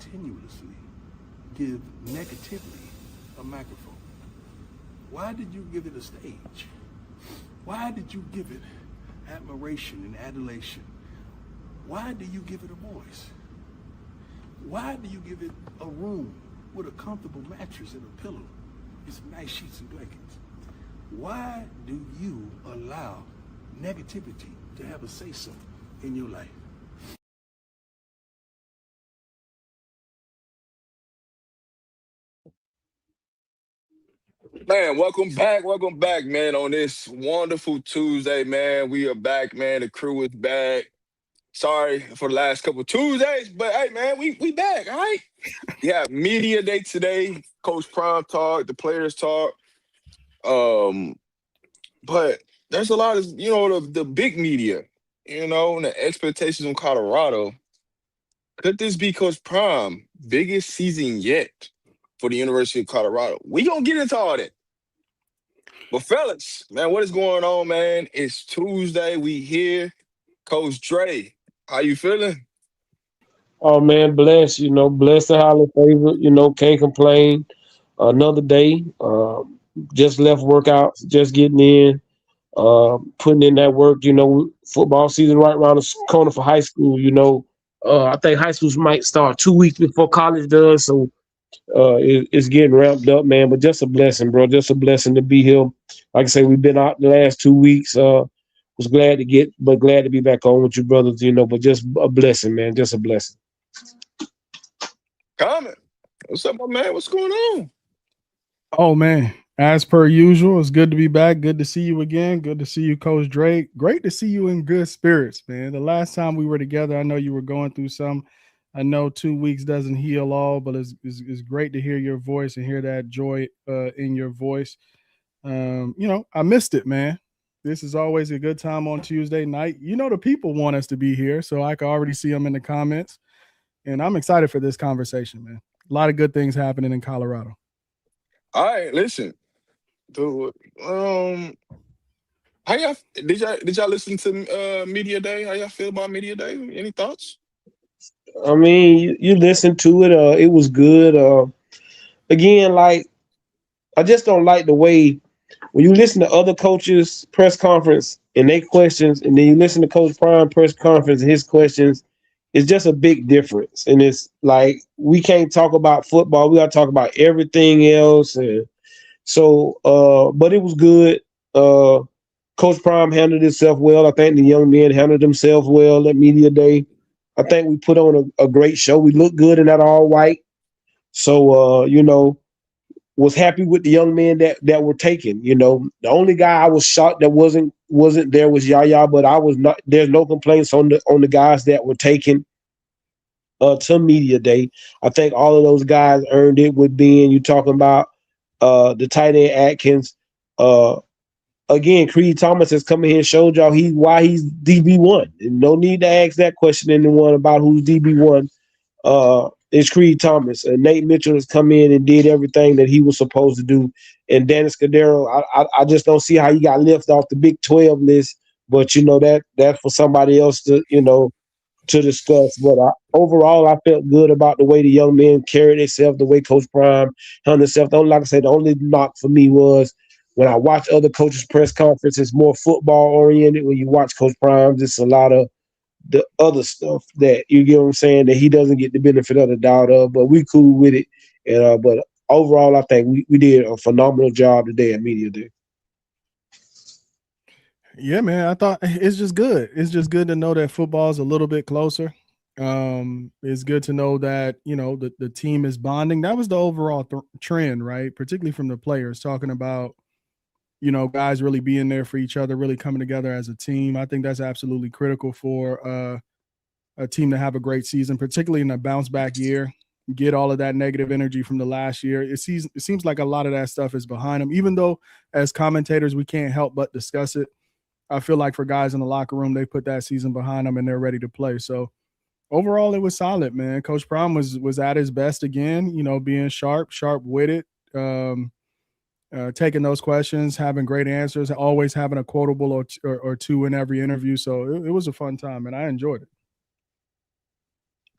continuously give negativity a microphone? Why did you give it a stage? Why did you give it admiration and adulation? Why do you give it a voice? Why do you give it a room with a comfortable mattress and a pillow and some nice sheets and blankets? Why do you allow negativity to have a say-so in your life? Man, welcome back, man. On this wonderful Tuesday, man, we are back, man. The crew is back. Sorry for the last couple Tuesdays, but hey, man, we back, all right? Yeah, media day today, Coach Prime talk, the players talk. Um, but there's a lot of the big media, and the expectations on Colorado. Could this be Coach Prime biggest season yet for the University of Colorado? We gonna get into all that. But fellas, man, what is going on, man? It's Tuesday. We here. Coach Dre, how you feeling? Oh man, bless, bless the highly favorite, can't complain. Another day, just left workouts, just getting in, putting in that work, football season right around the corner for high school, I think high schools might start 2 weeks before college does. So it's getting ramped up, man, but just a blessing, bro. Just a blessing to be here. Like I say, we've been out the last 2 weeks. Was glad to be back on with you brothers, but just a blessing, man. Just a blessing. Comment. What's up, my man? What's going on? Oh man, as per usual, it's good to be back. Good to see you again. Good to see you, Coach Drake. Great to see you in good spirits, man. The last time we were together, I know you were going through some. I know 2 weeks doesn't heal all, but it's great to hear your voice and hear that joy in your voice. I missed it, man. This is always a good time on Tuesday night. The people want us to be here, so I can already see them in the comments, and I'm excited for this conversation, man. A lot of good things happening in Colorado. All right, listen. Dude, how y'all did y'all listen to Media Day? How y'all feel about Media Day? Any thoughts? I mean, you listen to it. It was good. Again, like I just don't like the way when you listen to other coaches' press conference and they questions, and then you listen to Coach Prime press conference and his questions. It's just a big difference, and it's like we can't talk about football. We got to talk about everything else, and so. But it was good. Coach Prime handled himself well. I think the young men handled themselves well at media day. I think we put on a great show. We looked good in that all white. So was happy with the young men that were taken. The only guy I was shocked that wasn't there was Yaya, but I was not. There's no complaints on the guys that were taken to media day. I think all of those guys earned it. With being you talking about the tight end Atkins. Again, Creed Thomas has come in here and showed y'all why he's DB1. No need to ask that question anyone about who's DB1. It's Creed Thomas. Nate Mitchell has come in and did everything that he was supposed to do. And Dennis Cadero, I just don't see how he got left off the Big 12 list. But that's for somebody else to discuss. But overall, I felt good about the way the young men carried themselves, the way Coach Prime handled himself. Like I said, the only knock for me was when I watch other coaches' press conferences, more football oriented. When you watch Coach Prime, just a lot of the other stuff that you get what I'm saying that he doesn't get the benefit of the doubt of. But we cool with it. And but overall, I think we did a phenomenal job today at Media Day. Yeah, man. I thought it's just good. It's just good to know that football is a little bit closer. It's good to know that the team is bonding. That was the overall trend, right? Particularly from the players talking about guys really being there for each other, really coming together as a team. I think that's absolutely critical for a team to have a great season, particularly in a bounce back year. Get all of that negative energy from the last year. It seems like a lot of that stuff is behind them, even though as commentators we can't help but discuss it. I feel like for guys in the locker room, they put that season behind them and they're ready to play. So overall, it was solid, man. Coach Prime was at his best again, being sharp-witted, taking those questions, having great answers, always having a quotable or two in every interview. So it was a fun time, and I enjoyed it.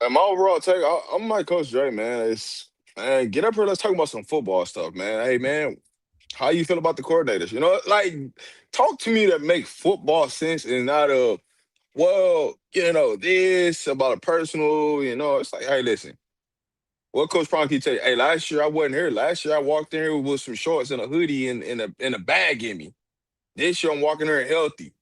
And my overall take, I'm like Coach Dre, man. It's man, get up here. Let's talk about some football stuff, man. Hey, man, how you feel about the coordinators? You know, like talk to me that make football sense and not a well, this about a personal. It's like, hey, listen. What Coach Prime keep tell you? Hey, last year I wasn't here. Last year I walked in here with some shorts and a hoodie and a bag in me. This year I'm walking here healthy.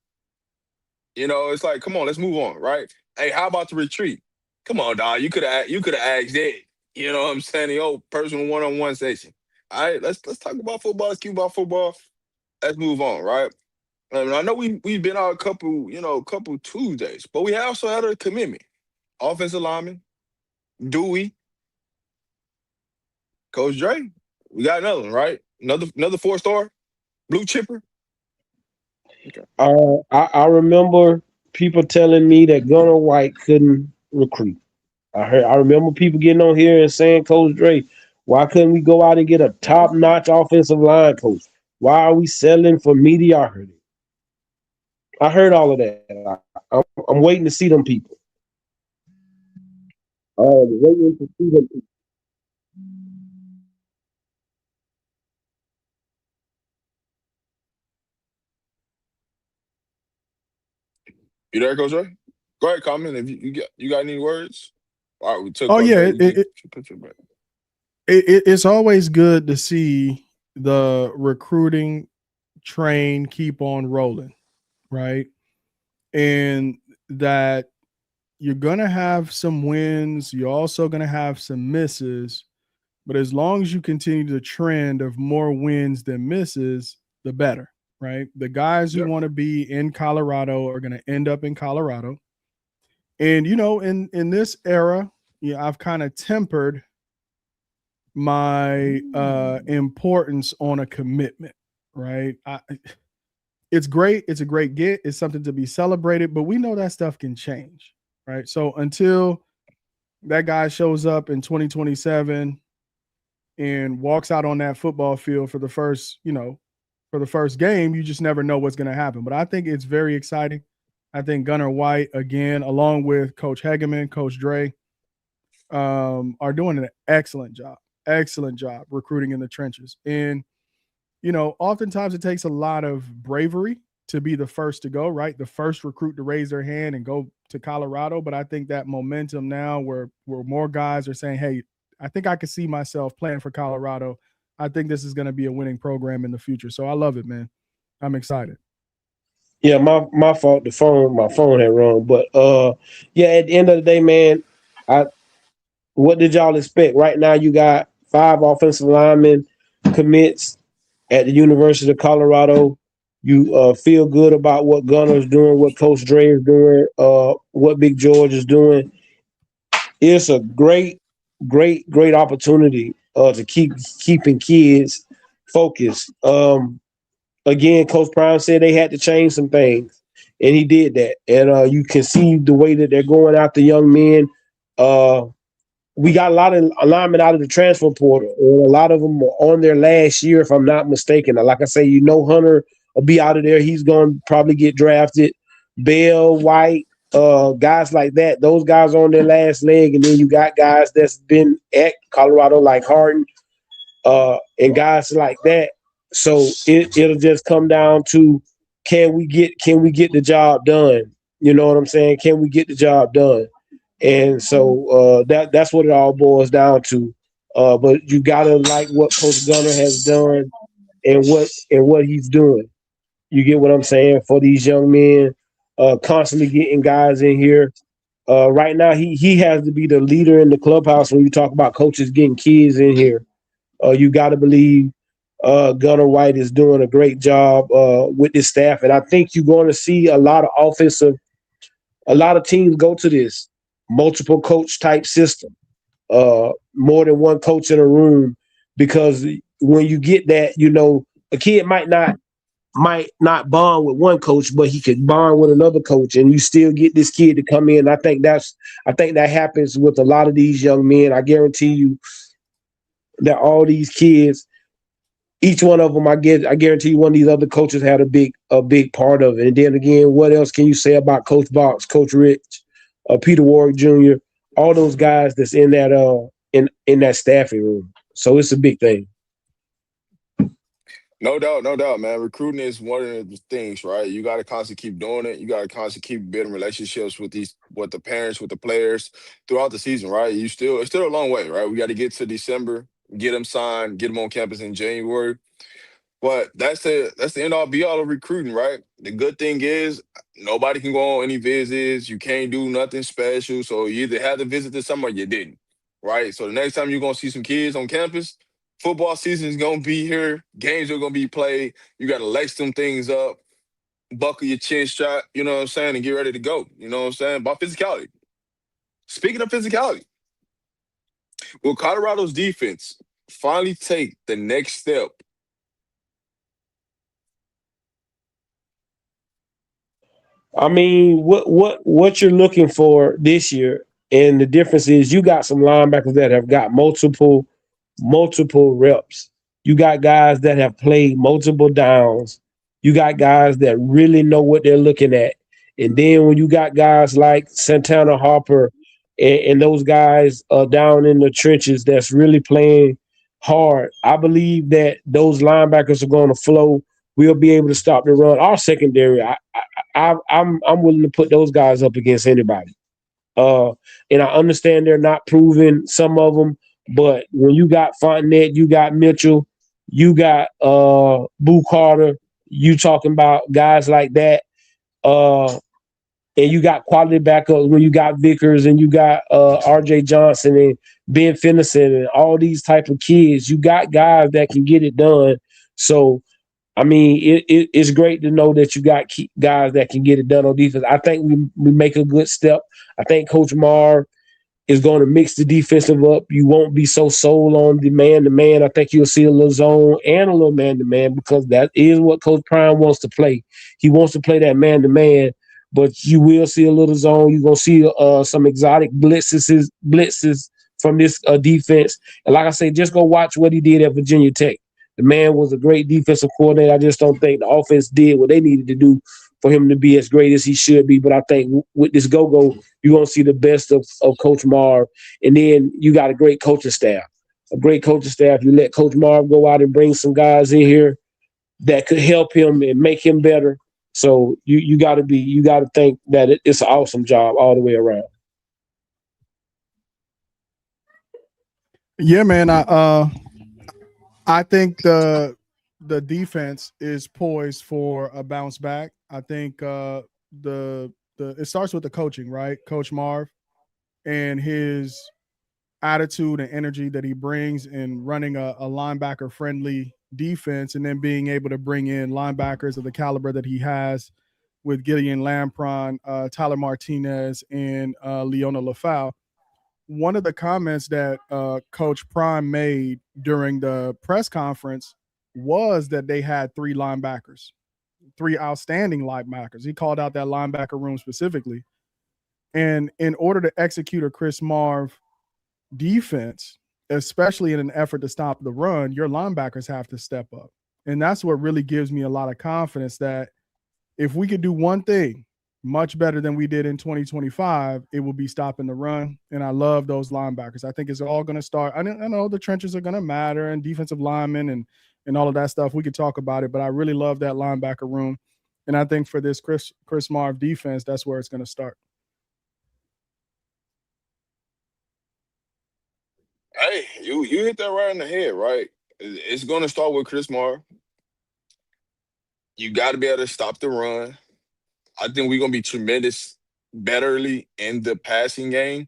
It's like, come on, let's move on, right? Hey, how about the retreat? Come on, dog. You could have asked that. You know what I'm saying? The old personal one-on-one session. All right, let's talk about football. Let's keep about football. Let's move on, right? And I know we've been out a couple Tuesdays, but we also had a commitment. Offensive lineman, Dewey, Coach Dre. We got another one, right? Another 4-star, blue chipper. Okay. I remember people telling me that Gunnar White couldn't recruit. I remember people getting on here and saying, Coach Dre, why couldn't we go out and get a top notch offensive line coach? Why are we settling for mediocrity? I heard all of that. I'm waiting to see them people. Waiting to see them people. You there, Coach Dre? Go ahead, comment if you got any words. All right, we took Oh Coach yeah, Dre. You can put your back. it's always good to see the recruiting train keep on rolling, right? And that you're gonna have some wins, you're also gonna have some misses, but as long as you continue the trend of more wins than misses, the better, right? The guys who Yeah. want to be in Colorado are gonna end up in Colorado. And in this era, I've kind of tempered my importance on a commitment, right? It's great. It's a great get. It's something to be celebrated, but we know that stuff can change, right? So until that guy shows up in 2027 and walks out on that football field for the first game, you just never know what's going to happen. But I think it's very exciting. I think Gunnar White, again, along with Coach Hegeman, Coach Dre, are doing an excellent job recruiting in the trenches. And oftentimes it takes a lot of bravery to be the first to go, right? The first recruit to raise their hand and go to Colorado. But I think that momentum now where more guys are saying, hey, I think I could see myself playing for Colorado. I think this is going to be a winning program in the future. So I love it, man. I'm excited. Yeah, my fault. My phone had rung. But yeah, at the end of the day, man, I what did y'all expect? Right now, you got 5 offensive linemen commits at the University of Colorado. You feel good about what Gunner's doing, what Coach Dre is doing, what Big George is doing. It's a great opportunity to keeping kids focused. Again, Coach Prime said they had to change some things, and he did that. And you can see the way that they're going after young men. We got a lot of alignment out of the transfer portal, and a lot of them are on their last year, if I'm not mistaken. Like I say, Hunter will be out of there. He's going to probably get drafted. Bell, White, guys like that. Those guys are on their last leg, and then you got guys that's been at Colorado like Harden, and guys like that. So it'll just come down to can we get the job done? You know what I'm saying? Can we get the job done? And so that's what it all boils down to. But you gotta like what Coach Gunner has done and what he's doing. You get what I'm saying for these young men, constantly getting guys in here. Right now, he has to be the leader in the clubhouse when you talk about coaches getting kids in here. You got to believe Gunner White is doing a great job with this staff, and I think you're going to see a lot of teams go to this multiple coach type system, more than one coach in a room, because when you get that, a kid might not bond with one coach, but he could bond with another coach, and you still get this kid to come in. I think that happens with a lot of these young men. I guarantee you that all these kids, each one of them, I guarantee you, one of these other coaches had a big part of it. And then again, what else can you say about Coach Box, Coach Rich, Peter Ward Jr., all those guys that's in in that staffing room. So it's a big thing. No doubt, man. Recruiting is one of the things, right? You got to constantly keep doing it. You got to constantly keep building relationships with the parents, with the players throughout the season, right? It's still a long way, right? We got to get to December, get them signed, get them on campus in January. But that's the end all be all of recruiting, right? The good thing is nobody can go on any visits. You can't do nothing special. So you either had to visit this summer or you didn't, right? So the next time you're gonna see some kids on campus, football season is gonna be here. Games are gonna be played. You gotta lace them things up, buckle your chin strap, you know what I'm saying, and get ready to go. You know what I'm saying? About physicality. Speaking of physicality, will Colorado's defense finally take the next step? I mean, what you're looking for this year, and the difference is you got some linebackers that have got multiple reps. You got guys that have played multiple downs. You got guys that really know what they're looking at. And then when you got guys like Santana Harper and those guys down in the trenches that's really playing hard, I believe that those linebackers are going to flow. We'll be able to stop the run. Our secondary, I'm willing to put those guys up against anybody. Uh, and I understand they're not proven, some of them, but when you got Fontenette, you got Mitchell, you got Boo Carter, you talking about guys like that, uh, and you got quality backups when you got Vickers and you got R.J. Johnson and Ben Finneson and all these type of kids. You got guys that can get it done. So I mean, it's great to know that you got guys that can get it done on defense. I think we make a good step. I think Coach Marr is going to mix the defensive up. You won't be so sold on the man to man. I think you'll see a little zone and a little man to man because that is what Coach Prime wants to play. He wants to play that man to man, but you will see a little zone. You're going to see some exotic blitzes from this defense. And like I say, just go watch what he did at Virginia Tech. The man was a great defensive coordinator. I just don't think the offense did what they needed to do for him to be as great as he should be. But I think with this go-go, you're going to see the best of Coach Marv. And then you got a great coaching staff. A great coaching staff. You let Coach Marv go out and bring some guys in here that could help him and make him better. So you got to think that it's an awesome job all the way around. Yeah, man. I think the defense is poised for a bounce back. I think the it starts with the coaching, right? Coach Marv and his attitude and energy that he brings in running a linebacker friendly defense, and then being able to bring in linebackers of the caliber that he has with Gideon Lampron, Tyler Martinez, and Leona Lafau. One of the comments that Coach Prime made during the press conference was that they had three linebackers, three outstanding linebackers. He called out that linebacker room specifically. And in order to execute a Chris Marv defense, especially in an effort to stop the run, your linebackers have to step up. And that's what really gives me a lot of confidence that if we could do one thing much better than we did in 2025, it will be stopping the run. And I love those linebackers. I think it's all going to start. I know the trenches are going to matter and defensive linemen and all of that stuff. We could talk about it, but I really love that linebacker room. And I think for this Chris Marv defense, that's where it's going to start. Hey, you hit that right in the head, right? It's going to start with Chris Marr. You got to be able to stop the run. I think we're going to be tremendous, betterly in the passing game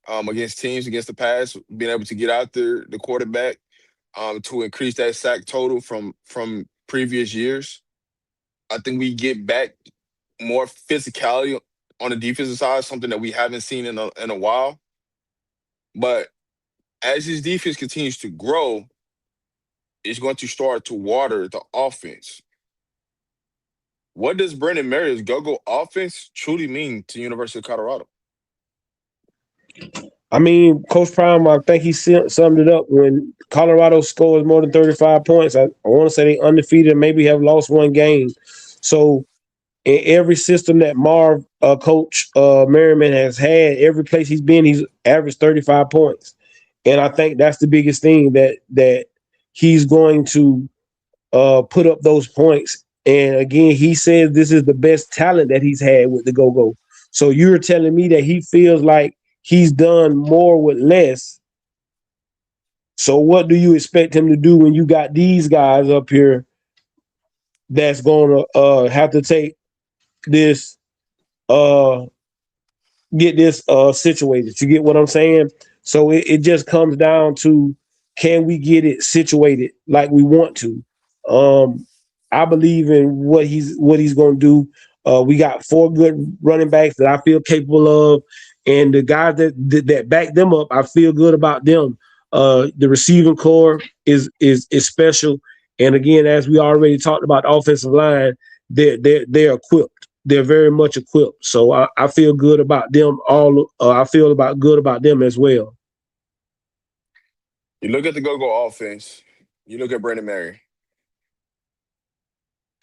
against teams, against the pass, being able to get out there, the quarterback to increase that sack total from previous years. I think we get back more physicality on the defensive side, something that we haven't seen in a while. But as his defense continues to grow, it's going to start to water the offense. What does Brendan Mario's go-go offense truly mean to University of Colorado? I mean, Coach Prime, I think he summed it up when Colorado scores more than 35 points. I want to say they undefeated and maybe have lost one game. So in every system that Coach Merriman has had, every place he's been, he's averaged 35 points. And I think that's the biggest thing that he's going to put up those points. And again, he says this is the best talent that he's had with the go-go. So you're telling me that he feels like he's done more with less. So what do you expect him to do when you got these guys up here that's going to have to take this get this situated? You get what I'm saying? So it just comes down to, can we get it situated like we want to? I believe in what he's going to do. We got 4 good running backs that I feel capable of, and the guys that back them up, I feel good about them. The receiving core is special, and again, as we already talked about, the offensive line, they're equipped. They're very much equipped. So I feel good about them all. I feel good about them as well. You look at the go-go offense. You look at Brandon Mary.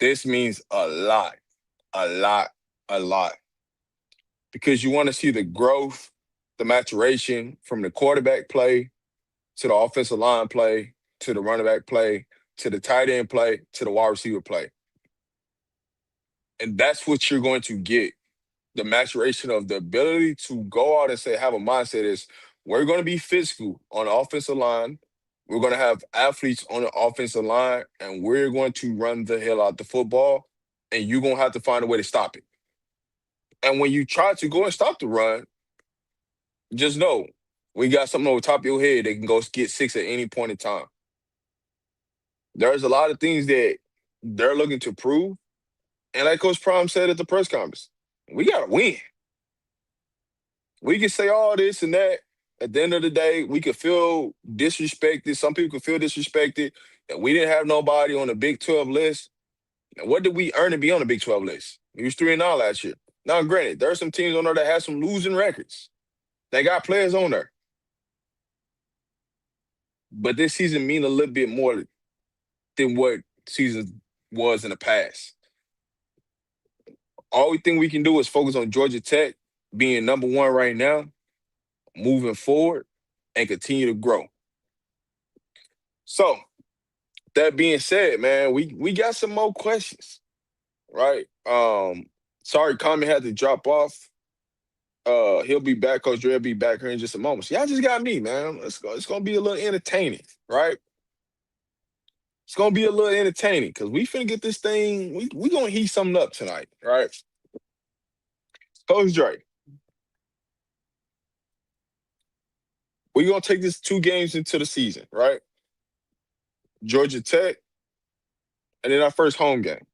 This means a lot, a lot. Because you want to see the growth, the maturation from the quarterback play to the offensive line play to the running back play to the tight end play to the wide receiver play. And that's what you're going to get. The maturation of the ability to go out and have a mindset is, we're going to be physical on the offensive line. We're going to have athletes on the offensive line, and we're going to run the hell out the football, and you're going to have to find a way to stop it. And when you try to go and stop the run, just know, we got something over top of your head that can go get 6 at any point in time. There's a lot of things that they're looking to prove. And like Coach Prime said at the press conference, we got to win. We can say all this and that. At the end of the day, we could feel disrespected. Some people could feel disrespected that we didn't have nobody on the Big 12 list. And what did we earn to be on the Big 12 list? We was 3-0 last year. Now, granted, there are some teams on there that have some losing records. They got players on there. But this season means a little bit more than what season was in the past. All we think we can do is focus on Georgia Tech being number 1 right now, moving forward, and continue to grow. So, that being said, man, we got some more questions, right? Sorry, Common had to drop off. He'll be back. Coach Dre will be back here in just a moment. So y'all just got me, man. It's going to be a little entertaining, right? It's going to be a little entertaining because we finna get this thing. We going to heat something up tonight, right? Coach Dre, we're going to take this 2 games into the season, right? Georgia Tech, and then our first home game.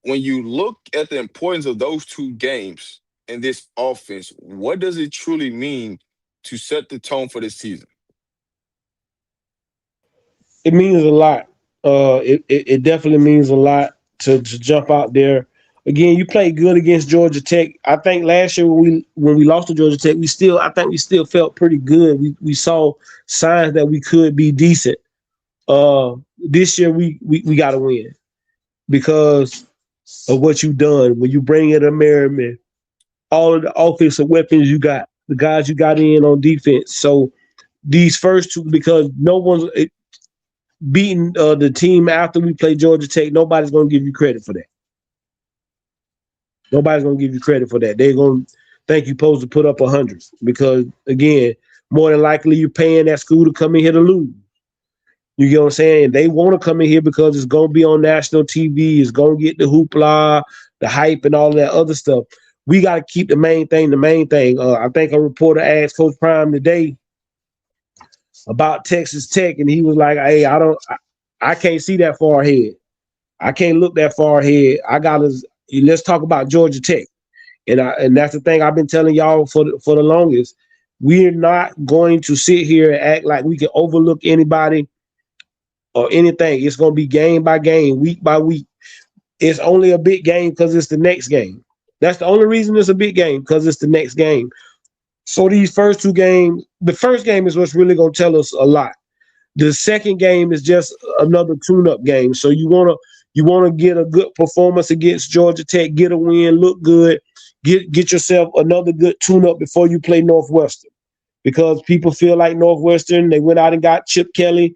When you look at the importance of those 2 games in this offense, what does it truly mean to set the tone for this season? It means a lot. It definitely means a lot to jump out there. Again, you played good against Georgia Tech. I think last year when we lost to Georgia Tech, we still felt pretty good. We saw signs that we could be decent. This year we got to win because of what you've done. When you bring in a Merriman, all of the offensive weapons you got, the guys you got in on defense. So these first 2, because no one's beating the team after we play Georgia Tech, nobody's going to give you credit for that. Nobody's going to give you credit for that. They're going to think you're supposed to put up 100 because, again, more than likely you're paying that school to come in here to lose. You get what I'm saying? They want to come in here because it's going to be on national TV. It's going to get the hoopla, the hype, and all that other stuff. We got to keep the main thing the main thing. I think a reporter asked Coach Prime today about Texas Tech, and he was like, hey, I can't see that far ahead. I can't look that far ahead. Let's talk about Georgia Tech. And that's the thing I've been telling y'all for the longest. We're not going to sit here and act like we can overlook anybody or anything. It's going to be game by game, week by week. It's only a big game because it's the next game. That's the only reason it's a big game, because it's the next game. So these first 2 games, the first game is what's really going to tell us a lot. The second game is just another tune-up game. So you want You want to get a good performance against Georgia Tech, get a win, look good, get yourself another good tune-up before you play Northwestern. Because people feel like Northwestern, they went out and got Chip Kelly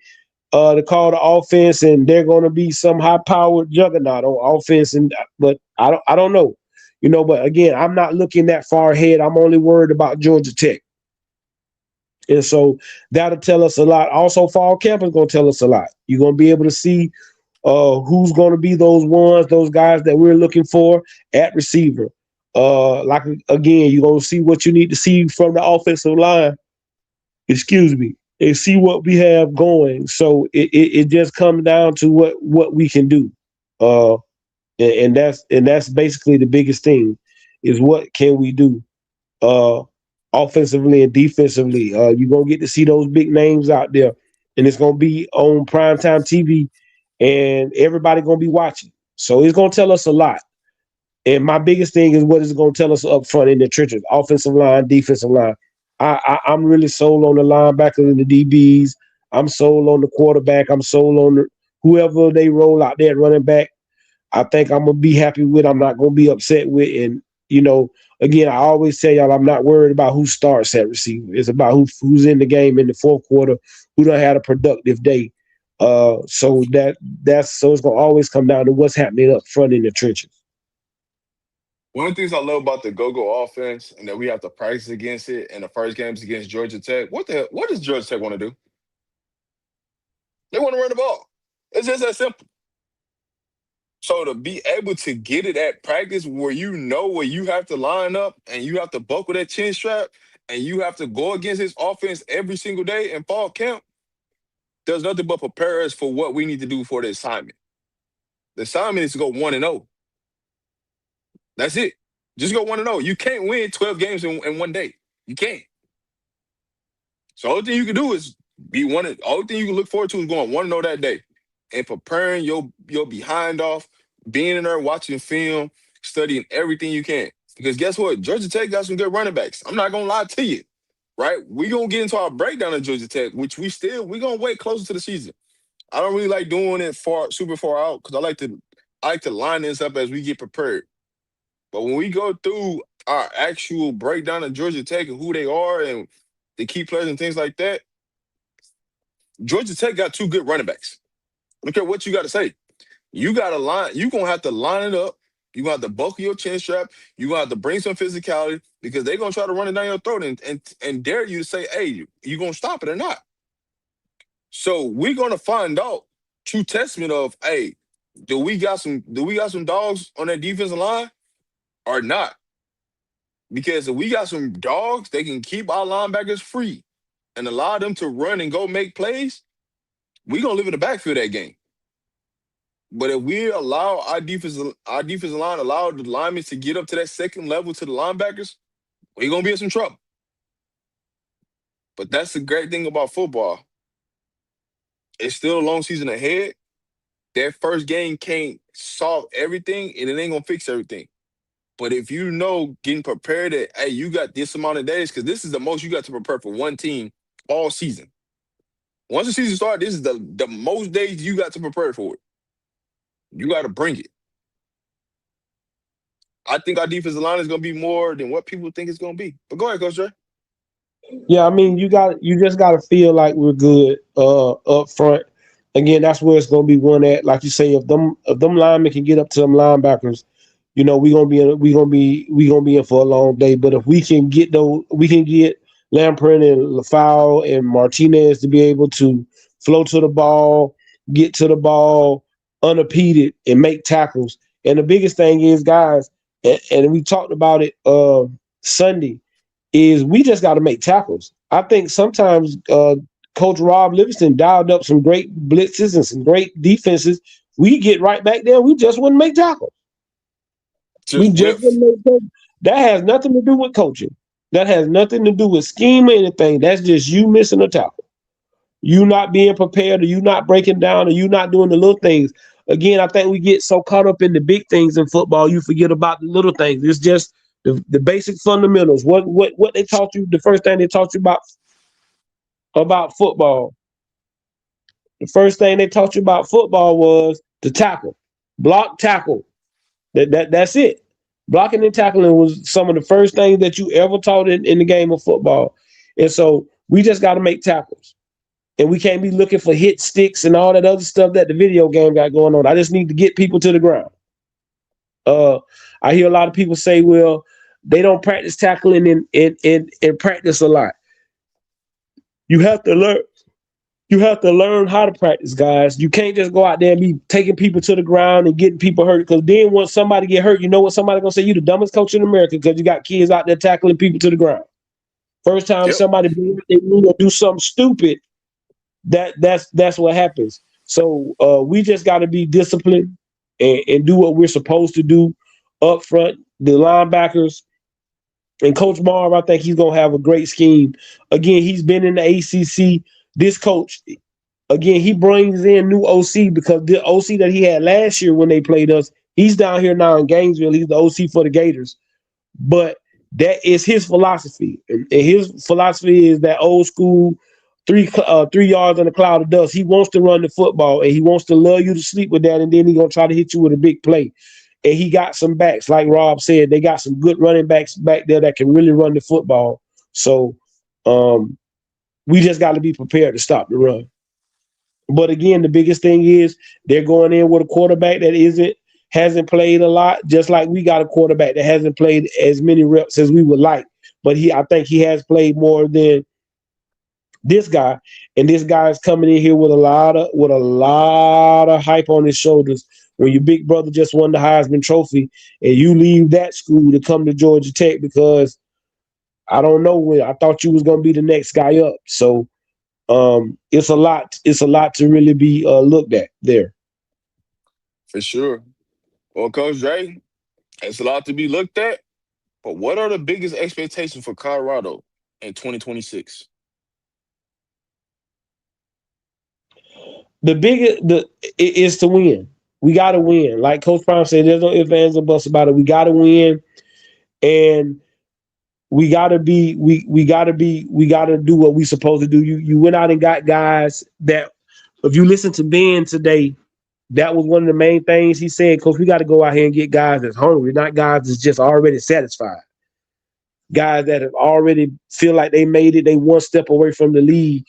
to call the offense, and they're going to be some high-powered juggernaut on offense. But I don't know, But again, I'm not looking that far ahead. I'm only worried about Georgia Tech, and so that'll tell us a lot. Also, fall camp is going to tell us a lot. You're going to be able to see who's going to be those guys that we're looking for at receiver. Like again, you're going to see what you need to see from the offensive line. Excuse me, and see what we have going. So it just comes down to what we can do, and that's basically the biggest thing is what can we do, offensively and defensively. You're gonna get to see those big names out there, and it's gonna be on primetime TV, and everybody gonna be watching. So it's gonna tell us a lot. And my biggest thing is what is going to tell us up front in the trenches, offensive line, defensive line. I'm really sold on the linebackers and the DBs. I'm sold on the quarterback. I'm sold on whoever they roll out there running back. I think I'm going to be happy with. I'm not going to be upset with. And, again, I always tell y'all I'm not worried about who starts at receiver. It's about who's in the game in the fourth quarter, who done had a productive day. So it's going to always come down to what's happening up front in the trenches. One of the things I love about the go-go offense and that we have to practice against it in the first games against Georgia Tech, what does Georgia Tech want to do? They want to run the ball. It's just that simple. So to be able to get it at practice where where you have to line up and you have to buckle that chin strap and you have to go against his offense every single day in fall camp, does nothing but prepare us for what we need to do for the assignment. The assignment is to go 1-0. That's it. Just go 1-0. You can't win 12 games in one day. You can't. So the only thing you can do is be one. The only thing you can look forward to is going 1-0 that day and preparing your behind off, being in there watching film, studying everything you can. Because guess what? Georgia Tech got some good running backs. I'm not gonna lie to you, right? We're gonna get into our breakdown of Georgia Tech, which we're gonna wait closer to the season. I don't really like doing it super far out because I like to line this up as we get prepared. But when we go through our actual breakdown of Georgia Tech and who they are and the key players and things like that, Georgia Tech got two good running backs. I don't care what you got to say. You're going to have to line it up. You're going to have to buckle your chin strap. You're going to have to bring some physicality because they're going to try to run it down your throat and dare you to say, hey, you going to stop it or not? So we're going to find out true testament of, hey, do we got some dogs on that defensive line? Or not. Because if we got some dogs, they can keep our linebackers free and allow them to run and go make plays, we're going to live in the backfield that game. But if we allow our defensive line, allow the linemen to get up to that second level to the linebackers, we're going to be in some trouble. But that's the great thing about football. It's still a long season ahead. That first game can't solve everything, and it ain't going to fix everything. But if getting prepared that, hey, you got this amount of days, because this is the most you got to prepare for one team all season. Once the season starts, this is the most days you got to prepare for it. You got to bring it. I think our defensive line is going to be more than what people think it's going to be. But go ahead, Coach Dre. Yeah, I mean, you just got to feel like we're good up front. Again, that's where it's going to be one at. Like you say, if them linemen can get up to them linebackers, we're gonna be in for a long day. But if we can get Lamprin and LaFau and Martinez to be able to flow to the ball, get to the ball unimpeded, and make tackles. And the biggest thing is, guys, and we talked about it Sunday, is we just got to make tackles. I think sometimes Coach Rob Livingston dialed up some great blitzes and some great defenses. We get right back there. We just wouldn't make tackles. That has nothing to do with coaching. That has nothing to do with scheme or anything. That's just you missing a tackle. You not being prepared, or you not breaking down, or you not doing the little things. Again, I think we get so caught up in the big things in football, you forget about the little things. It's just the basic fundamentals. What they taught you, the first thing they taught you about football. The first thing they taught you about football was the tackle. block, tackle. That's it. Blocking and tackling was some of the first things that you ever taught in the game of football. And so we just got to make tackles. And we can't be looking for hit sticks and all that other stuff that the video game got going on. I just need to get people to the ground. I hear a lot of people say, well, they don't practice tackling in practice a lot. You have to learn. You have to learn how to practice, guys. You can't just go out there and be taking people to the ground and getting people hurt. Because then once somebody get hurt, you know what somebody gonna say? You the dumbest coach in America because you got kids out there tackling people to the ground. First time Yep. somebody do something stupid, that's what happens. So we just got to be disciplined and do what we're supposed to do up front. The linebackers and Coach Marv, I think he's gonna have a great scheme. Again, he's been in the ACC. This coach, again, he brings in new OC because the OC that he had last year when they played us, he's down here now in Gainesville. He's the OC for the Gators. But that is his philosophy. And his philosophy is that old school 3 yards on a cloud of dust. He wants to run the football and he wants to lull you to sleep with that. And then he's going to try to hit you with a big play. And he got some backs. Like Rob said, they got some good running backs back there that can really run the football. So we just got to be prepared to stop the run. But again, the biggest thing is they're going in with a quarterback that hasn't played a lot, just like we got a quarterback that hasn't played as many reps as we would like. But I think he has played more than this guy, and this guy is coming in here with a lot of hype on his shoulders. When your big brother just won the Heisman Trophy, and you leave that school to come to Georgia Tech because I don't know when I thought you was gonna be the next guy up. So it's a lot. It's a lot to really be looked at there. For sure. Well, Coach Dre, it's a lot to be looked at. But what are the biggest expectations for Colorado in 2026? The biggest is to win. We got to win. Like Coach Prime said, there's no ifs, ands, or buts about it. We got to win, and we got to do what we supposed to do. You went out and got guys that, if you listen to Ben today, that was one of the main things he said. Coach, we got to go out here and get guys that's hungry, not guys that's just already satisfied. Guys that have already feel like they made it, they one step away from the league,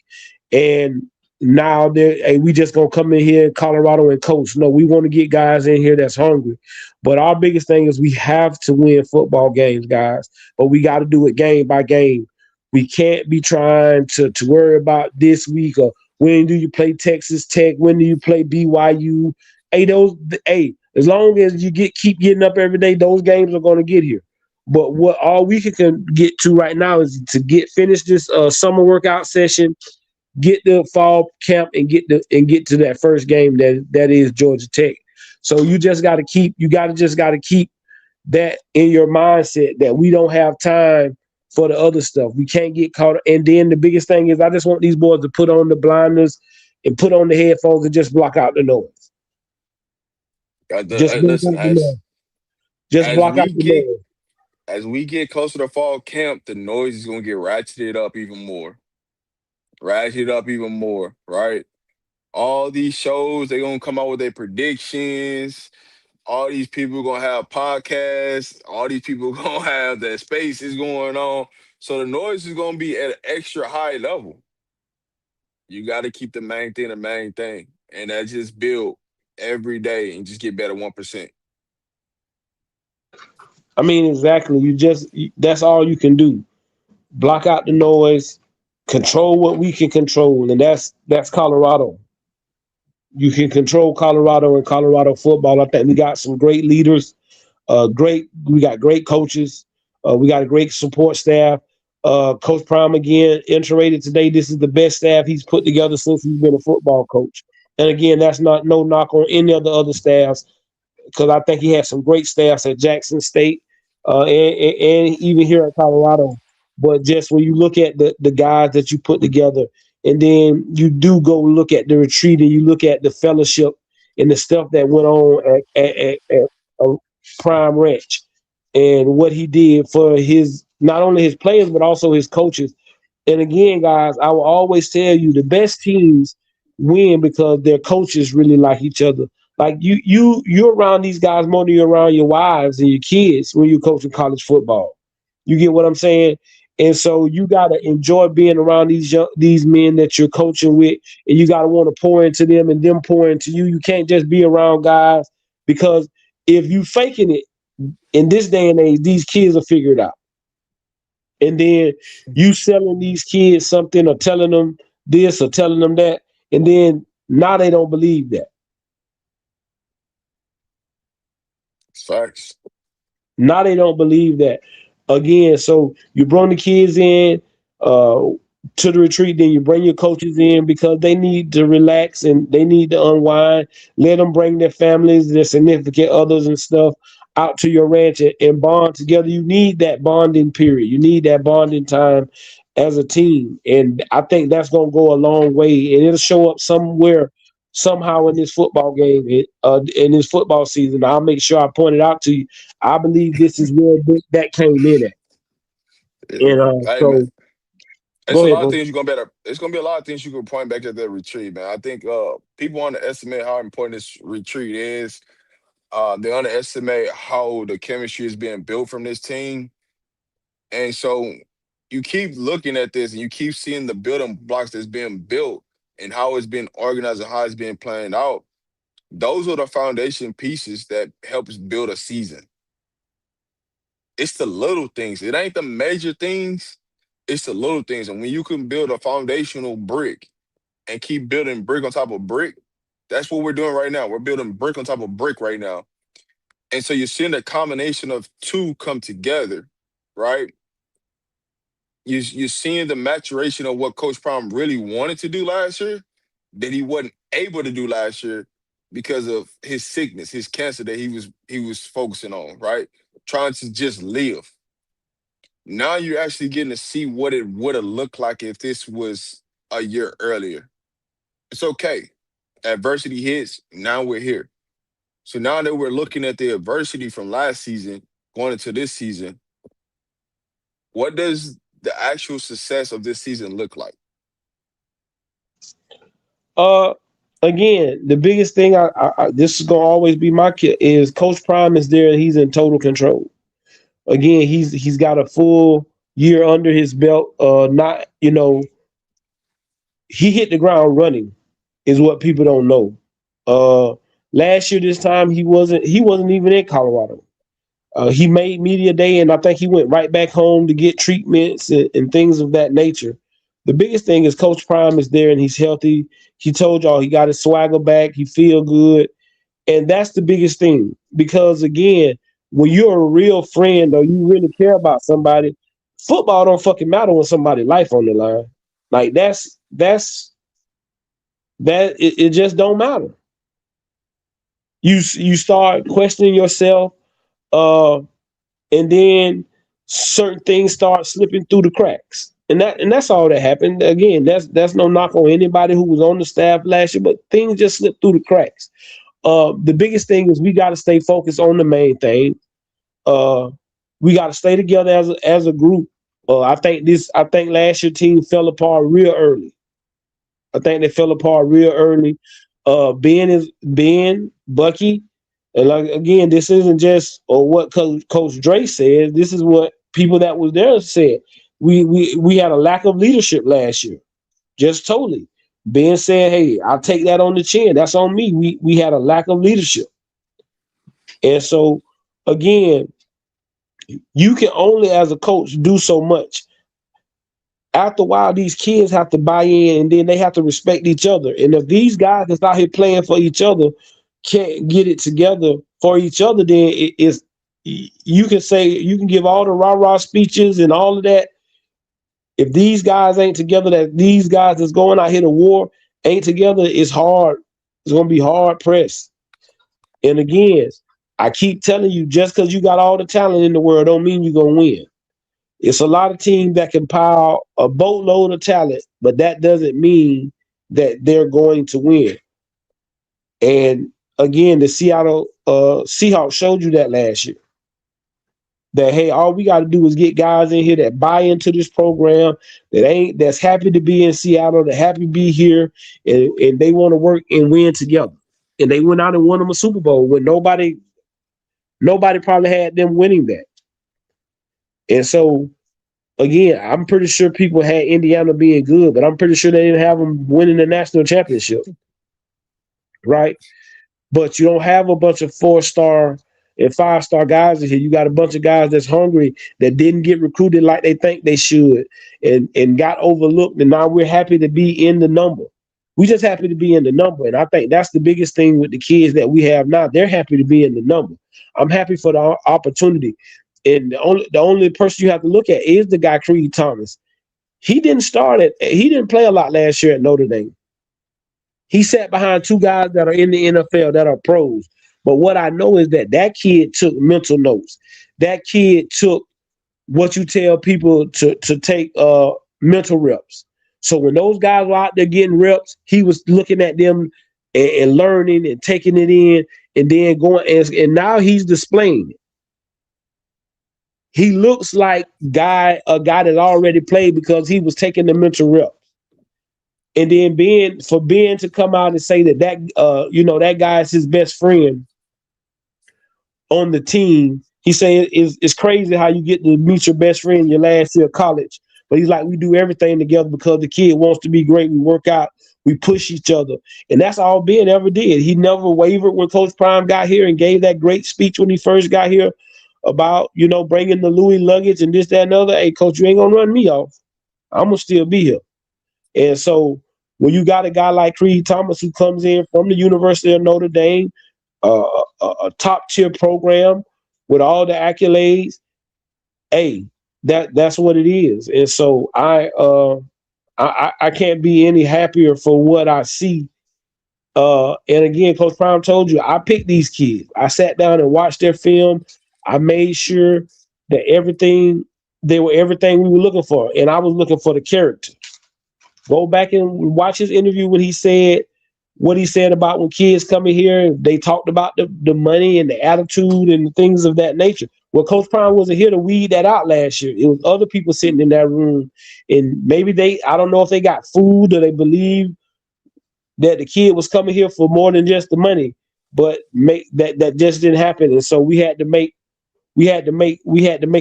and now we just gonna come in here in Colorado and coach. No, we want to get guys in here that's hungry. But our biggest thing is we have to win football games, guys. But we got to do it game by game. We can't be trying to worry about this week or when do you play Texas Tech, when do you play BYU. As long as you keep getting up every day, those games are gonna get here. But what all we can get to right now is to finish this summer workout session, get the fall camp, and get to that first game that is Georgia Tech. So you just got to keep that in your mindset that we don't have time for the other stuff. We can't get caught. And then the biggest thing is I just want these boys to put on the blinders and put on the headphones and just block out the noise. Listen, Just block out the noise. As we get closer to fall camp, the noise is gonna get ratcheted up even more. Right? All these shows, they're gonna come out with their predictions. All these people gonna have podcasts. All these people gonna have their spaces going on. So the noise is gonna be at an extra high level. You gotta keep the main thing the main thing. And that just build every day and just get better 1%. I mean, exactly. That's all you can do. Block out the noise, control what we can control, and that's Colorado. You can control Colorado and Colorado football. I think we got some great leaders. We got great coaches. We got a great support staff. Coach Prime again iterated today. This is the best staff he's put together since he's been a football coach. And again, that's not no knock on any of the other staffs, because I think he had some great staffs at Jackson State and even here at Colorado. But just when you look at the guys that you put together, and then you do go look at the retreat and you look at the fellowship and the stuff that went on at Prime Ranch and what he did for not only his players, but also his coaches. And again, guys, I will always tell you the best teams win because their coaches really like each other. Like you're around these guys more than you're around your wives and your kids when you're coaching college football. You get what I'm saying? And so you gotta enjoy being around these men that you're coaching with, and you gotta want to pour into them and them pour into you. You can't just be around guys because if you faking it in this day and age, these kids will figure it out. And then you selling these kids something or telling them this or telling them that, and then now they don't believe that. Facts. Now they don't believe that. Again, so you bring the kids in uh, to the retreat, then you bring your coaches in because they need to relax and they need to unwind. Let them bring their families, their significant others and stuff out to your ranch and bond together. You need that bonding period. You need that bonding time as a team. And I think that's going to go a long way. And it'll show up somewhere, somehow in this football game, in this football season. I'll make sure I point it out to you. I believe this is where that came in at. Yeah. And Hey man, so it's go a ahead, lot of bro. things you're gonna better. It's gonna be a lot of things you can point back at that retreat, man. I think people underestimate how important this retreat is. They underestimate how the chemistry is being built from this team, and so you keep looking at this and you keep seeing the building blocks that's being built and how it's been organized and how it's being planned out. Those are the foundation pieces that helps build a season. It's the little things. It ain't the major things. It's the little things. And when you can build a foundational brick and keep building brick on top of brick, that's what we're doing right now. We're building brick on top of brick right now. And so you're seeing the combination of two come together, right? You're seeing the maturation of what Coach Prime really wanted to do last year that he wasn't able to do last year because of his sickness, his cancer that he was focusing on, right? Trying to just live. Now you're actually getting to see what it would have looked like if this was a year earlier. It's okay. Adversity hits. Now we're here. So now that we're looking at the adversity from last season going into this season, what does the actual success of this season look like? Uh, Again, the biggest thing this is gonna always be my kid is Coach Prime is there and he's in total control. Again, he's got a full year under his belt. Not he hit the ground running is what people don't know. Uh, Last year this time he wasn't even in Colorado. He made media day, and I think he went right back home to get treatments and things of that nature. The biggest thing is Coach Prime is there and he's healthy. He told y'all he got his swagger back. He feel good, and that's the biggest thing. Because again, when you're a real friend or you really care about somebody, football don't fucking matter when somebody's life on the line. Like it just don't matter. You start questioning yourself. Uh, and then certain things start slipping through the cracks. And that's all that happened. Again, that's no knock on anybody who was on the staff last year, but things just slipped through the cracks. The biggest thing is we got to stay focused on the main thing. Uh, we got to stay together as a group. I think last year team fell apart real early. I think they fell apart real early. Ben, Bucky, and like again, this isn't just or what Coach Dre said. This is what people that was there said. We had a lack of leadership last year. Just totally. Ben said, "Hey, I'll take that on the chin. That's on me." We had a lack of leadership, and so again, you can only as a coach do so much. After a while, these kids have to buy in and then they have to respect each other. And if these guys that's out here playing for each other can't get it together for each other, then you can say you can give all the rah-rah speeches and all of that. If these guys ain't together, that these guys that's going out here to war ain't together, it's hard. It's gonna be hard pressed. And again, I keep telling you, just because you got all the talent in the world don't mean you're gonna win. It's a lot of teams that can pile a boatload of talent, but that doesn't mean that they're going to win. And again, the Seattle Seahawks showed you that last year. That hey, all we got to do is get guys in here that buy into this program, that's happy to be in Seattle, that happy to be here, and they want to work and win together. and they went out and won them a Super Bowl when nobody probably had them winning that. And so again, I'm pretty sure people had Indiana being good, but I'm pretty sure they didn't have them winning the national championship, right? But you don't have a bunch of 4-star and 5-star guys in here. You got a bunch of guys that's hungry that didn't get recruited like they think they should and got overlooked. And now we're happy to be in the number. We just happy to be in the number. And I think that's the biggest thing with the kids that we have now. They're happy to be in the number. I'm happy for the opportunity. And the only person you have to look at is the guy Creed Thomas. He didn't play a lot last year at Notre Dame. He sat behind 2 guys that are in the NFL that are pros. But what I know is that kid took mental notes. That kid took what you tell people to take mental reps. So when those guys were out there getting reps, he was looking at them and learning and taking it in and then going and now he's displaying it. He looks like a guy that already played because he was taking the mental reps. And then Ben to come out and say that that guy is his best friend on the team. He saying it's crazy how you get to meet your best friend your last year of college. But he's like, we do everything together because the kid wants to be great. We work out, we push each other. And that's all Ben ever did. He never wavered when Coach Prime got here and gave that great speech when he first got here about, bringing the Louis luggage and this, that, and other. Hey, Coach, you ain't going to run me off. I'm going to still be here. And so when you got a guy like Creed Thomas who comes in from the University of Notre Dame, a top-tier program with all the accolades, hey, that's what it is. And so I can't be any happier for what I see. And again, Coach Prime told you, I picked these kids. I sat down and watched their film. I made sure that they were everything we were looking for. And I was looking for the character. Go back and watch his interview when he said what he said about when kids come in here. They talked about the money and the attitude and things of that nature. Well, Coach Prime wasn't here to weed that out last year. It was other people sitting in that room. And maybe I don't know if they got food or they believe that the kid was coming here for more than just the money, but that just didn't happen. And so we had to make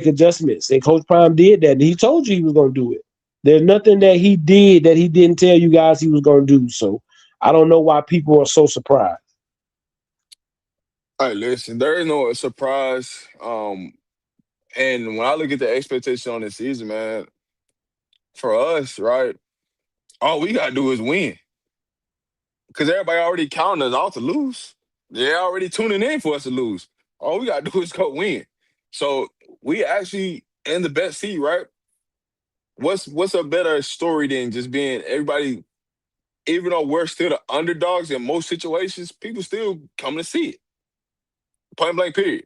adjustments. And Coach Prime did that. And he told you he was going to do it. There's nothing that he did that he didn't tell you guys he was going to do. So I don't know why people are so surprised. All right, listen, there is no surprise. And when I look at the expectation on this season, man, for us, right, all we got to do is win. Because everybody already counting us out to lose. They're already tuning in for us to lose. All we got to do is go win. So we actually in the best seat, right? What's a better story than just being everybody, even though we're still the underdogs in most situations, people still come to see it. Point blank, period.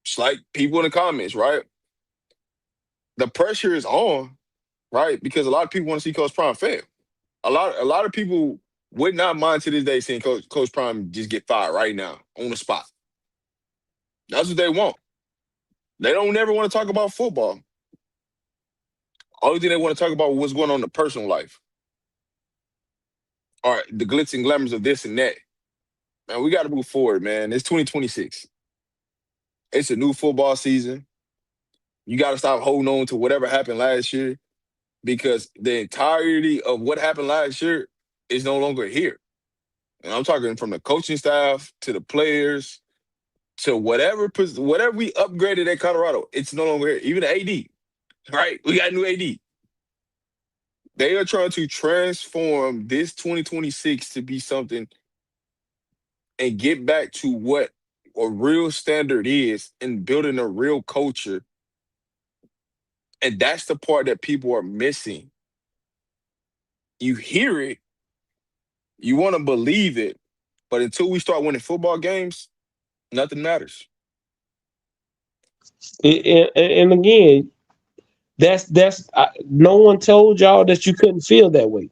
It's like people in the comments, right? The pressure is on, right? Because a lot of people want to see Coach Prime fail. A lot of people would not mind to this day seeing Coach Prime just get fired right now on the spot. That's what they want. They don't never want to talk about football. Only thing they want to talk about is what's going on in the personal life. All right, the glitz and glamours of this and that. Man, we got to move forward, man. It's 2026. It's a new football season. You got to stop holding on to whatever happened last year because the entirety of what happened last year is no longer here. And I'm talking from the coaching staff to the players to whatever we upgraded at Colorado. It's no longer here. Even the AD. Right? We got a new AD. They are trying to transform this 2026 to be something and get back to what a real standard is in building a real culture. And that's the part that people are missing. You hear it, you want to believe it, but until we start winning football games, nothing matters. And again, no one told y'all that you couldn't feel that way.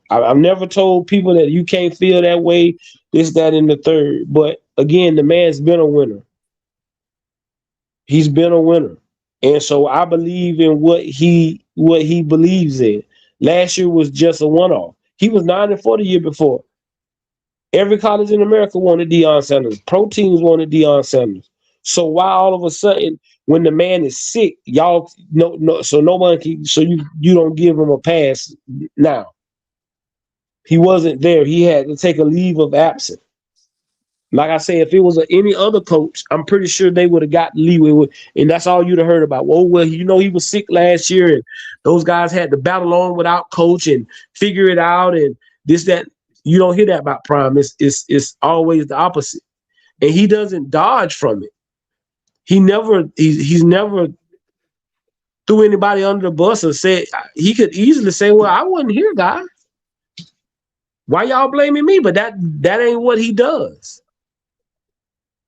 I've never told people that you can't feel that way, this, that, and the third. But again, the man's been a winner. He's been a winner. And so I believe in what he believes in. Last year was just a one-off. He was 9-4 the year before. Every college in America wanted Deion Sanders. Pro teams wanted Deion Sanders. So why all of a sudden, when the man is sick, y'all no, so no one can, so you don't give him a pass now? He wasn't there. He had to take a leave of absence. Like I say, if it was any other coach, I'm pretty sure they would have got leeway with, and that's all you'd have heard about. Well, he was sick last year, and those guys had to battle on without coach and figure it out, and this that. You don't hear that about Prime. It's always the opposite, and he doesn't dodge from it. He's never threw anybody under the bus or said. He could easily say, "Well, I wasn't here, guys. Why y'all blaming me?" But that ain't what he does.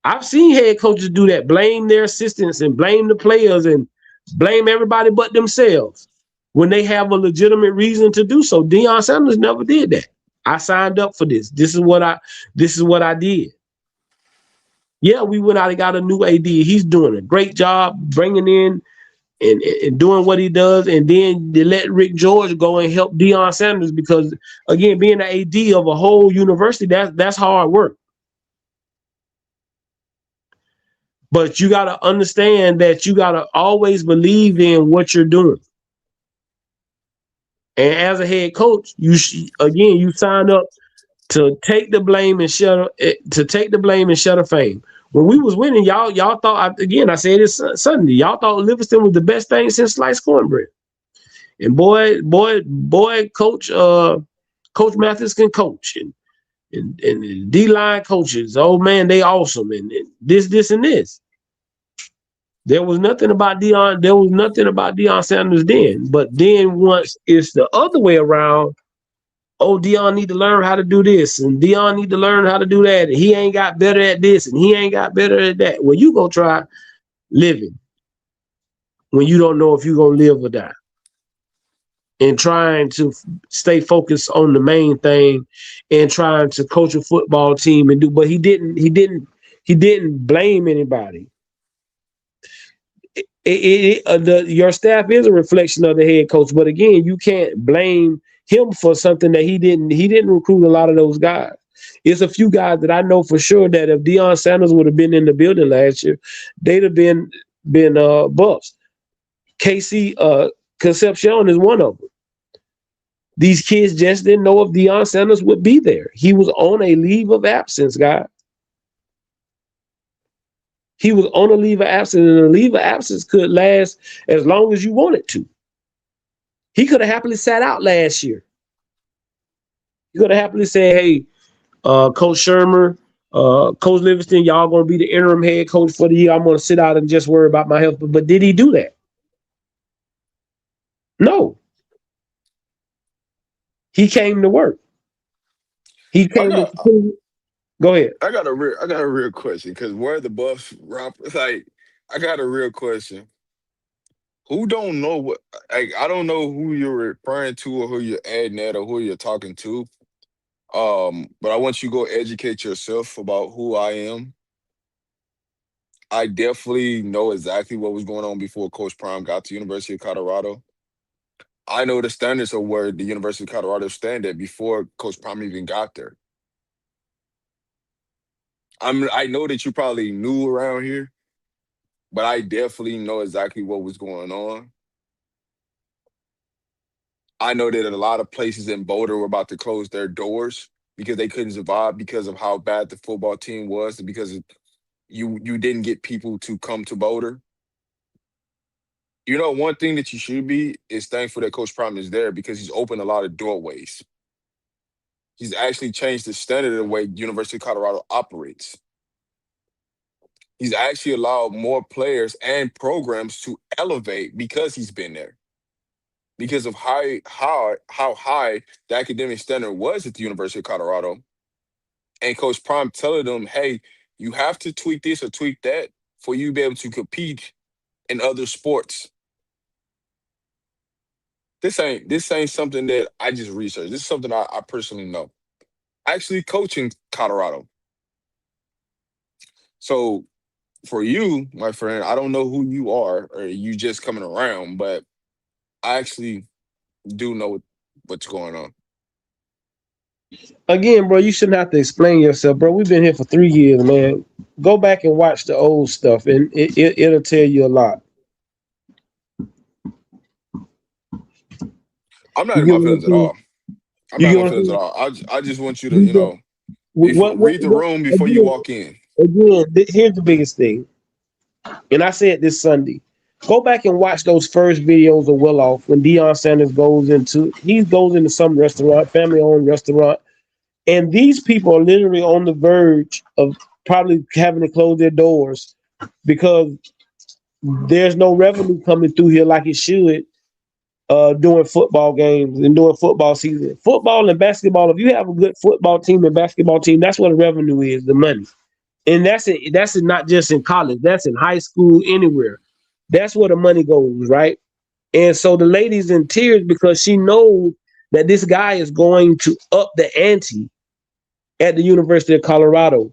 I've seen head coaches do that, blame their assistants and blame the players and blame everybody but themselves when they have a legitimate reason to do so. Deion Sanders never did that. I signed up for this. This is what I did. Yeah, we went out and got a new AD. He's doing a great job bringing in and doing what he does. And then they let Rick George go and help Deion Sanders because, again, being an AD of a whole university, that's hard work. But you got to understand that you got to always believe in what you're doing. And as a head coach, you sign up to take the blame and shut a fame. When we was winning, y'all thought, again, I said this Sunday, y'all thought Livingston was the best thing since sliced cornbread. And boy, Coach Mathis can coach, and D-line coaches, oh man, they awesome, and this and this. There was nothing about Deion Sanders then. But then once it's the other way around, oh, Deion need to learn how to do this, and Deion need to learn how to do that, and he ain't got better at this, and he ain't got better at that. Well, you go try living when you don't know if you're gonna live or die, and trying to stay focused on the main thing, and trying to coach a football team and do. But he didn't blame anybody. Your staff is a reflection of the head coach, but again, you can't blame him for something that he didn't recruit a lot of those guys. It's a few guys that I know for sure that if Deion Sanders would have been in the building last year, they'd have been busts. Casey Concepcion is one of them. These kids just didn't know if Deion Sanders would be there. He was on a leave of absence, guys. He was on a leave of absence, and a leave of absence could last as long as you want it to. He could have happily sat out last year. He could have happily said, hey, Coach Shermer, Coach Livingston, y'all going to be the interim head coach for the year. I'm going to sit out and just worry about my health. But did he do that? No. He came to work. He came to go ahead. I got a real question because where the Buffs, Rob, like, I got a real question. Who don't know what? Like, I don't know who you're referring to or who you're adding at or who you're talking to. But I want you to go educate yourself about who I am. I definitely know exactly what was going on before Coach Prime got to University of Colorado. I know the standards of where the University of Colorado stand at before Coach Prime even got there. I know that you probably knew around here, but I definitely know exactly what was going on. I know that a lot of places in Boulder were about to close their doors because they couldn't survive because of how bad the football team was and because you didn't get people to come to Boulder. You know, one thing that you should be is thankful that Coach Prime is there because he's opened a lot of doorways. He's actually changed the standard of the way University of Colorado operates. He's actually allowed more players and programs to elevate because he's been there. Because of how high the academic standard was at the University of Colorado. And Coach Prime telling them, hey, you have to tweak this or tweak that for you to be able to compete in other sports. This ain't something that I just researched. This is something I personally know. Actually coaching Colorado. So for you, my friend, I don't know who you are or you just coming around, but I actually do know what's going on. Again, bro, you shouldn't have to explain yourself, bro. We've been here for 3 years, man. Go back and watch the old stuff, and it'll tell you a lot. I'm not You in get my what I'm feelings at saying? all. I'm You not get in my what I'm feelings at saying? all. I just want you to, You get- before, what, read the room before you again, walk in. here's the biggest thing, and I said this Sunday. Go back and watch those first videos of Well Off when Deion Sanders goes into some restaurant, family owned restaurant, and these people are literally on the verge of probably having to close their doors because there's no revenue coming through here like it should during football games and during football season. Football and basketball, if you have a good football team and basketball team, that's what the revenue is, the money. And that's not just in college, that's in high school, anywhere. That's where the money goes, right? And so the lady's in tears because she knows that this guy is going to up the ante at the University of Colorado.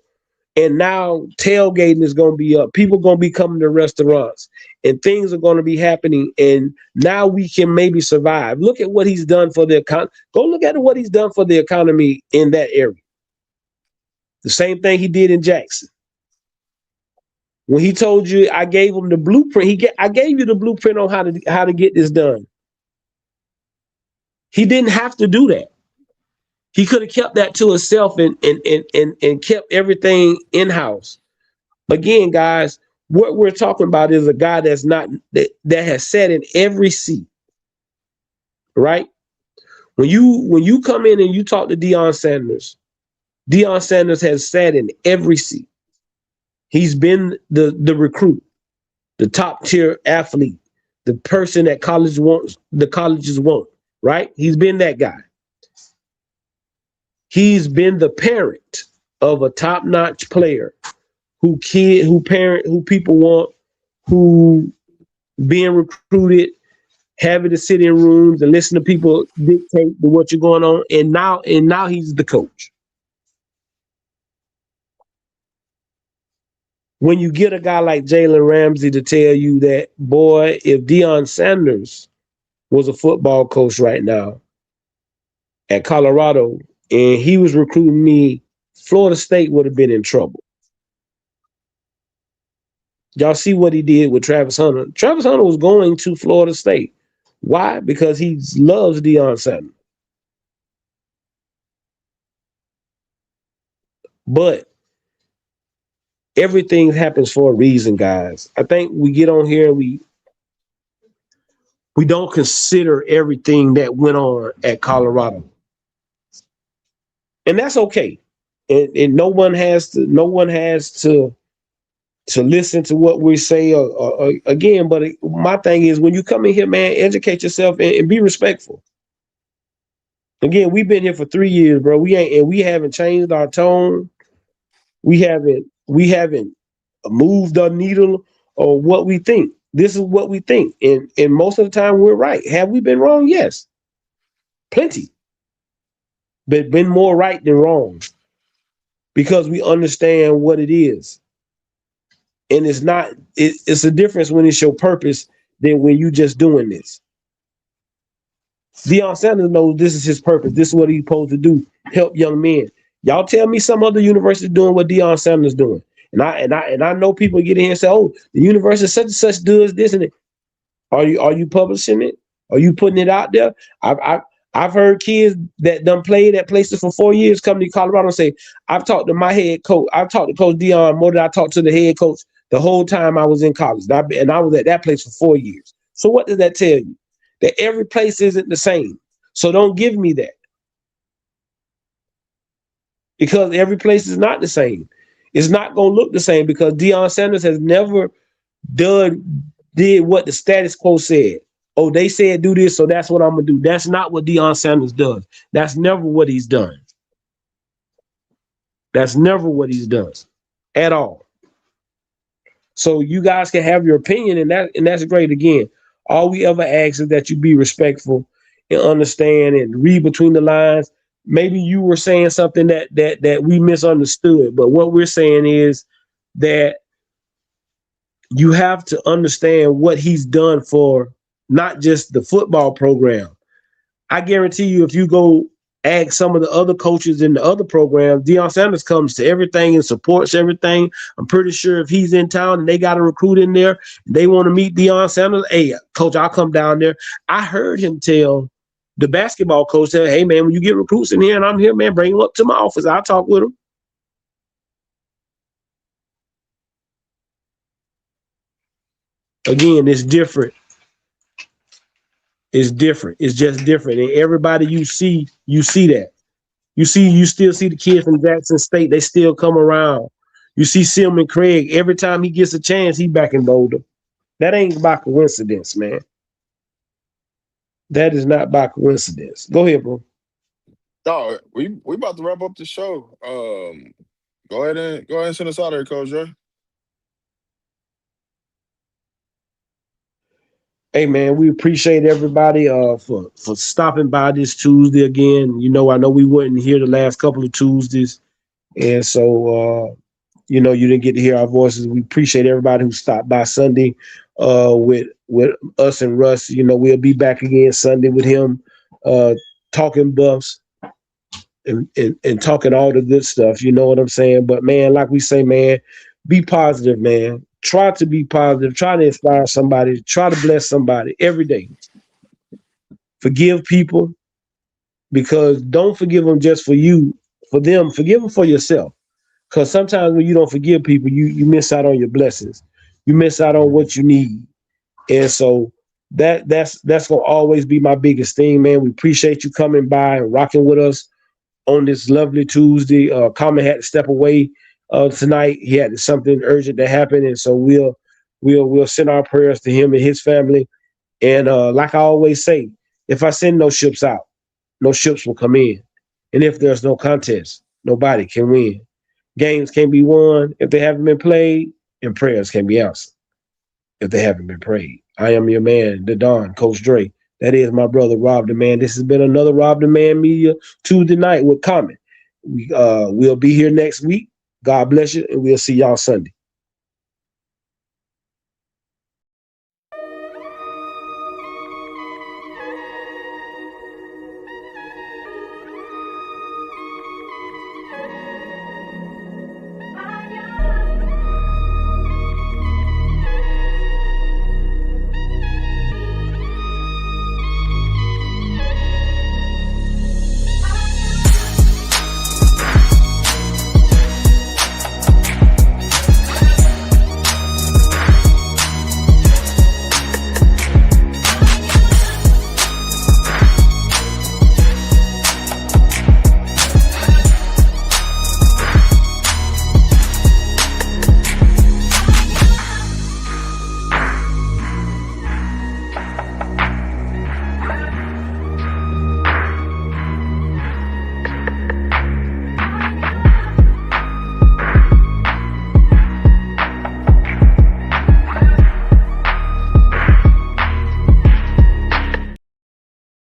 And now tailgating is going to be up. People going to be coming to restaurants, and things are going to be happening. And now we can maybe survive. Look at what he's done for the economy. Go look at what he's done for the economy in that area. The same thing he did in Jackson. When he told you, I gave him the blueprint. I gave you the blueprint on how to get this done. He didn't have to do that. He could have kept that to himself and kept everything in house. Again, guys, what we're talking about is a guy that has sat in every seat, right? When you come in and you talk to Deion Sanders has sat in every seat. He's been the recruit, the top tier athlete, the person that the colleges want, right? He's been that guy. He's been the parent of a top-notch player who people want, who being recruited, having to sit in rooms and listen to people dictate to what you're going on, and now he's the coach. When you get a guy like Jalen Ramsey to tell you that, boy, if Deion Sanders was a football coach right now at Colorado and he was recruiting me, Florida State would have been in trouble. Y'all see what he did with Travis Hunter. Travis Hunter was going to Florida State. Why? Because he loves Deion Sanders. But everything happens for a reason, guys. I think we get on here, we don't consider everything that went on at Colorado. And that's okay. And no one has to listen to what we say again. But my thing is, when you come in here, man, educate yourself and be respectful. Again, we've been here for 3 years, bro. We haven't changed our tone. We haven't moved the needle or what we think. This is what we think. And most of the time we're right. Have we been wrong? Yes. Plenty. But been more right than wrong. Because we understand what it is. And it's a difference when it's your purpose than when you just doing this. Deion Sanders knows this is his purpose. This is what he's supposed to do. Help young men. Y'all tell me some other university doing what Deion Sanders doing. And I know people get in here and say, oh, the university such and such does this and it. Are you publishing it? Are you putting it out there? I've heard kids that done played at places for 4 years come to Colorado and say, I've talked to my head coach. I've talked to Coach Deion more than I talked to the head coach the whole time I was in college. And I was at that place for 4 years. So what does that tell you? That every place isn't the same. So don't give me that. Because every place is not the same. It's not going to look the same because Deion Sanders has never did what the status quo said. Oh, they said do this, so that's what I'm going to do. That's not what Deion Sanders does. That's never what he's done. That's never what he's done at all. So you guys can have your opinion, and that's great. Again, all we ever ask is that you be respectful and understand and read between the lines. Maybe you were saying something that we misunderstood, but what we're saying is that you have to understand what he's done for not just the football program. I guarantee you, if you go Ask some of the other coaches in the other programs. Deion Sanders comes to everything and supports everything. I'm pretty sure if he's in town and they got a recruit in there, they want to meet Deion Sanders. Hey, coach, I'll come down there. I heard him tell the basketball coach, said, hey, man, when you get recruits in here and I'm here, man, bring them up to my office. I'll talk with them. Again, it's different. It's different. It's just different. And everybody you see that. You still see the kids from Jackson State. They still come around. You see Silman Craig. Every time he gets a chance, he back in Boulder. That ain't by coincidence, man. That is not by coincidence. Go ahead, bro. No, we about to wrap up the show. Go ahead and send us out there, Coach Dre. Hey man, we appreciate everybody for stopping by this Tuesday again. I know we weren't here the last couple of Tuesdays, and so you didn't get to hear our voices. We appreciate everybody who stopped by Sunday with us and Russ. We'll be back again Sunday with him, talking buffs and talking all the good stuff. You know what I'm saying? But man, like we say, man, be positive, man. Try to be positive. Try to inspire somebody. Try to bless somebody every day. Forgive people, because don't forgive them just for you, for them. Forgive them for yourself. Because sometimes when you don't forgive people, you miss out on your blessings. You miss out on what you need. And so that's gonna always be my biggest thing, man. We appreciate you coming by and rocking with us on this lovely Tuesday. Common had to step away tonight. He had something urgent to happen, and so we'll send our prayers to him and his family. And like I always say, if I send no ships out, no ships will come in. And if there's no contest, nobody can win. Games can be won if they haven't been played, and prayers can be answered if they haven't been prayed. I am your man, the Don, Coach Dre. That is my brother, Rob the Man. This has been another Rob the Man Media Tuesday night with Common. We'll be here next week. God bless you, and we'll see y'all Sunday.